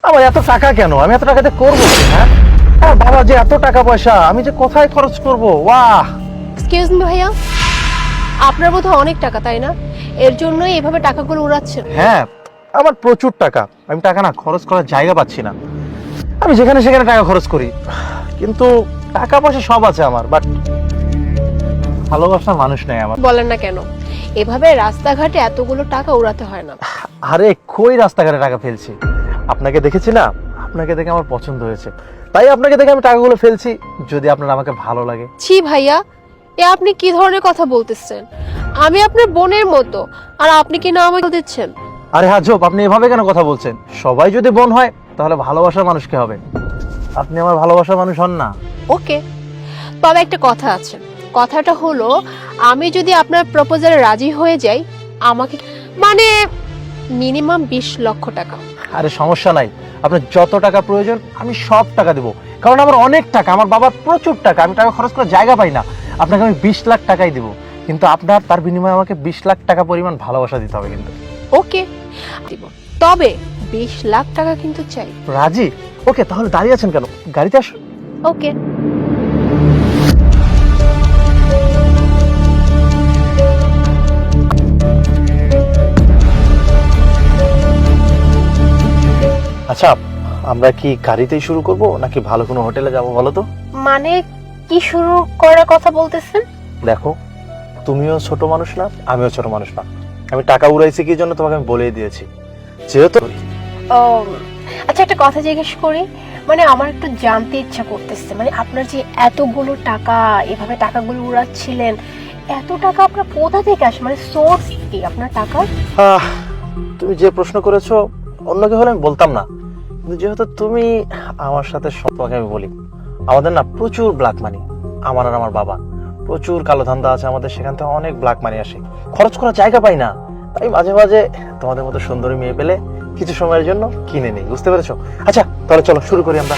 আমার এত টাকা কেন? আমি এত টাকাতে করবো কি? হ্যাঁ, আমার বাবা যে এত টাকা পয়সা, আমি যে কোথায় খরচ করব? ওয়াহ! এক্সকিউজ মি ভাইয়া, আপনার বোধহয় অনেক টাকা তাই না? এর জন্যই এভাবে টাকাগুলো উড়াচ্ছেন। হ্যাঁ, আমার প্রচুর টাকা। আমি টাকা না খরচ করার জায়গা পাচ্ছি না। আমি যেখানে সেখানে টাকা খরচ করি, কিন্তু টাকা পয়সা সব আছে আমার, বাট ভালোবাসার মানুষ নেই আমার। বলেন না কেন? এভাবে রাস্তাঘাটে এতগুলো টাকা উড়াতে হয় না। আরে কই রাস্তাঘাটে টাকা ফেলছি? আপনাকে দেখেছি না, আপনাকে দেখে আমার পছন্দ হয়েছে, তাই আপনাকে দেখে আমি টাকাগুলো ফেলছি। যদি আপনার আমাকে ভালো লাগে। ছি ভাইয়া, এ আপনি কি ধরনের কথা বলতেছেন? আমি আপনার বোনের মতো, আর আপনি কি না আমাকে দিচ্ছেন? আরে হাজব, আপনি এভাবে কেন কথা বলছেন? সবাই যদি বোন হয় তাহলে ভালোবাসার মানুষ কে হবে? আপনি আমার ভালোবাসার মানুষ হন না। ওকে, তবে একটা কথা আছে। কথাটা হলো, আমি যদি আপনার প্রপোজালে রাজি হয়ে যাই, আমাকে মানে মিনিমাম 20 লক্ষ টাকা। আরে সমস্যা নাই, আপনার যত টাকা প্রয়োজন আমি সব টাকা দেবো, কারণ আমার অনেক টাকা, আমার বাবার প্রচুর টাকা, আমি টাকা খরচ করার জায়গা পাই না। আপনাকে আমি 20 লাখ টাকাই দেবো, কিন্তু আপনার তার বিনিময়ে আমাকে 20 লাখ টাকা পরিমাণ ভালোবাসা দিতে হবে কিন্তু। ওকে দিব, তবে 20 লাখ টাকা কিন্তু চাই। রাজি? ওকে, তাহলে দাঁড়িয়ে আছেন কেন? গাড়িতে আসুন। ওকে। আচ্ছা, আমরা কি গাড়িতেই শুরু করব নাকি ভালো কোনো হোটেলে যাব বলো তো? মানে কি শুরু করার কথা বলতেছেন? দেখো, তুমিও ছোট মানুষ না, আমিও ছোট মানুষ না। আমি টাকা উড়াইছি কি জন্য তোমাকে আমি বলেই দিয়েছি, যেহেতু ও আচ্ছা, একটা কথা জিজ্ঞেস করি। মানে আমার একটু জানতে ইচ্ছা করতেছে, মানে আপনার যে এতগুলো টাকা, এভাবে টাকাগুলো উড়াচ্ছিলেন, এত টাকা আপনার কোথা থেকে আসে? মানে সোর্স কি আপনার টাকার? তুমি যে প্রশ্ন করেছো, অন্য কেউ হলে আমি বলতাম না, কিন্তু যেহেতু তুমি আমার সাথে সম্পর্কে, আমি বলি। আমাদের না প্রচুর ব্ল্যাক মানি, আমার আর আমার বাবা প্রচুর কালো ধান্দা আছে আমাদের, সেখান থেকে অনেক ব্ল্যাক মানি আসে, খরচ করার জায়গা পাই না। তাই মাঝে মাঝে তোমাদের মতো সুন্দরী মেয়ে পেলে কিছু সময়ের জন্য কিনে নেই, বুঝতে পেরেছো? আচ্ছা, তাহলে চলো শুরু করি আমরা।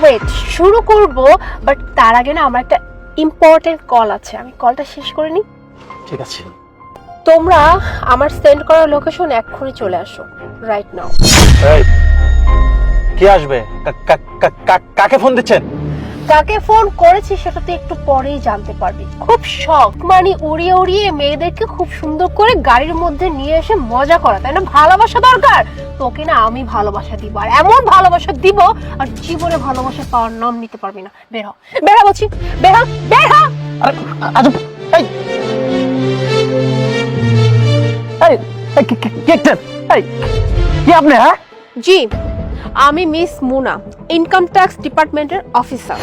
ওয়েট, শুরু করব, বাট তার আগে না আমার একটা ইম্পর্টেন্ট কল আছে, আমি কলটা শেষ করে নিই। ঠিক আছে। তোমরা আমার সেন্ড করা লোকেশন এক্ষুনি চলে আসো, রাইট নাও। এই, কে আসবে? কাকে ফোন দিচ্ছেন? কাকে ফোন করেছি সেটা তো একটু পরেই জানতে পারবি। খুব শখ, মানে উড়িয়ে উড়িয়ে মেয়েদেরকে খুব সুন্দর করে গাড়ির মধ্যে নিয়ে এসে মজা করা, তাই না? ভালোবাসা দরকার তোকে, না আমি ভালোবাসা দিব, আর এমন ভালোবাসা দিব আর জীবনে ভালোবাসা পাওয়ার নাম নিতে পারবি না। বের হ, বের হ বলছি, বের হ, বের হ। আরে আজব, এই এই কি আপনি? হ্যাঁ, জি, আমি মিস মুনা, ইনকাম ট্যাক্স ডিপার্টমেন্টের অফিসার।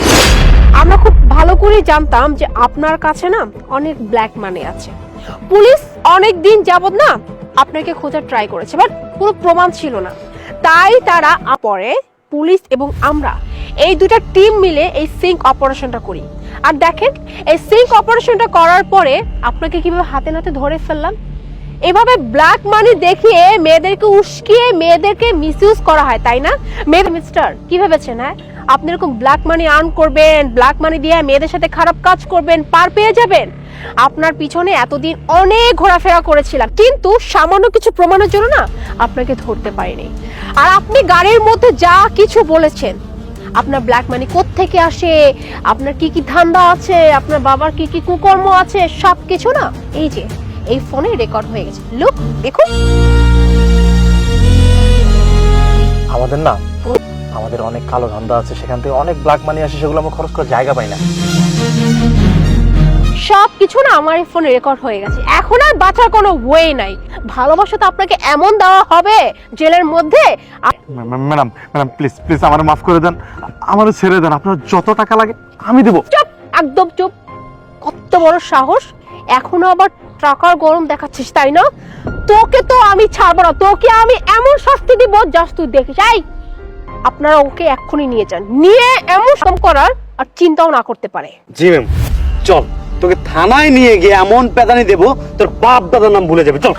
আমরা খুব ভালো করে জানতাম যে আপনার কাছে না অনেক ব্ল্যাক মানি আছে। পুলিশ অনেক দিন যাবত না আপনাকে খোঁজার ট্রাই করেছে, বাট কোনো প্রমাণ ছিল না। তাই তারা পরে পুলিশ এবং আমরা এই দুটা টিম মিলে এই সিঙ্ক অপারেশনটা করি। আর দেখেন, এই সিঙ্ক অপারেশনটা করার পরে আপনাকে কিভাবে হাতে নাতে ধরে ফেললাম। এভাবে ব্ল্যাক মানি দেখিয়ে মেয়েদেরকে উস্কিয়ে মেয়েদেরকে মিসইউজ করা হয়, তাই না? মিস্টার, কি ভেবেছেন? হ্যাঁ, আপনি এরকম ব্ল্যাক মানি আর্ন করবেন, ব্ল্যাক মানি দিয়ে মেয়েদের সাথে খারাপ কাজ করবেন, পার পেয়ে যাবেন? আপনার পিছনে এতদিন অনেক ঘোরাফেরা করেছিলাম, কিন্তু সামান্য কিছু প্রমাণের জন্য না আপনাকে ধরতে পারিনি। আর আপনি গাড়ির মধ্যে যা কিছু বলেছেন, আপনার ব্ল্যাক মানি কোত্থেকে আসে, আপনার কি কি ধান্দা আছে, আপনার বাবার কি কি কুকর্ম আছে, সবকিছু না এই যে এই ফোনে রেকর্ড হয়ে গেছে। লুক, দেখুন। আমাদের না, আমাদের অনেক কালো ধান্দা আছে, সেখান থেকে অনেক ব্ল্যাক মানি আসে, সেগুলো আমরা খরচ করার জায়গা পাই না। সবকিছু না আমার এই ফোনে রেকর্ড হয়ে গেছে, এখন আর বাঁচার কোনো ওয়ে নাই। ভালোবাসা তো আপনাকে এমন দেওয়া হবে জেলের মধ্যে। ম্যাডাম, ম্যাডাম প্লিজ প্লিজ আমার মাফ করে দেন, আমারও ছেড়ে দেন, আপনার যত টাকা লাগে আমি দেবো। চুপ, একদম চুপ। কত বড় সাহস, এখনো আবার টাকার গরম দেখাচ্ছিস, তাই না? তোকে তো আমি ছাড়বো না, তোকে আমি এমন শাস্তি দিব জাস্ট তুই দেখিস। এই, আপনারা ওকে এক্ষুনি নিয়ে যান, নিয়ে এমন সব করার আর চিন্তাও না করতে পারে। জি ম্যাম, চল তোকে থানায় নিয়ে গিয়ে এমন পেদানি দেবো তোর বাপ দাদার নাম ভুলে যাবে। চল।